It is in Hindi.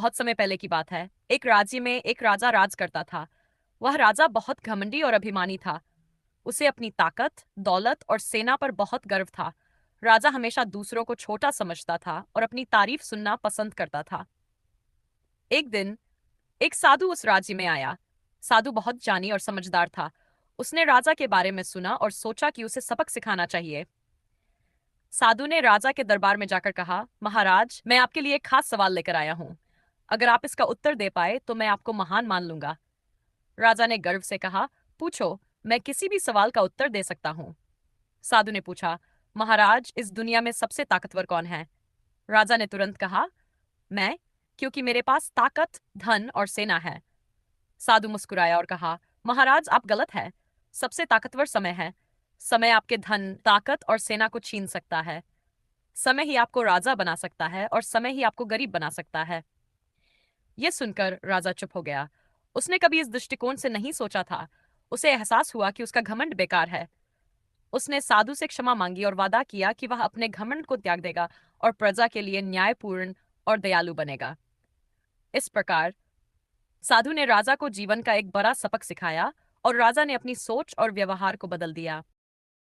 बहुत समय पहले की बात है। एक राज्य में एक राजा राज करता था। वह राजा बहुत घमंडी और अभिमानी था। उसे अपनी ताकत, दौलत और सेना पर बहुत गर्व था। राजा हमेशा दूसरों को छोटा समझता था और अपनी तारीफ सुनना पसंद करता था। एक दिन एक साधु उस राज्य में आया। साधु बहुत जानी और समझदार था। उसने राजा के बारे में सुना और सोचा कि उसे सबक सिखाना चाहिए। साधु ने राजा के दरबार में जाकर कहा, महाराज, मैं आपके लिए एक खास सवाल लेकर आया हूँ। अगर आप इसका उत्तर दे पाए तो मैं आपको महान मान लूंगा। राजा ने गर्व से कहा, पूछो, मैं किसी भी सवाल का उत्तर दे सकता हूँ। साधु ने पूछा, महाराज, इस दुनिया में सबसे ताकतवर कौन है? राजा ने तुरंत कहा, मैं, क्योंकि मेरे पास ताकत, धन और सेना है। साधु मुस्कुराया और कहा, महाराज, आप गलत है। सबसे ताकतवर समय है। समय आपके धन, ताकत और सेना को छीन सकता है। समय ही आपको राजा बना सकता है और समय ही आपको गरीब बना सकता है। यह सुनकर राजा चुप हो गया। उसने कभी इस दृष्टिकोण से नहीं सोचा था। उसे एहसास हुआ कि उसका घमंड बेकार है। उसने साधु से क्षमा मांगी और वादा किया कि वह अपने घमंड को त्याग देगा और प्रजा के लिए न्यायपूर्ण और दयालु बनेगा। इस प्रकार साधु ने राजा को जीवन का एक बड़ा सबक सिखाया और राजा ने अपनी सोच और व्यवहार को बदल दिया।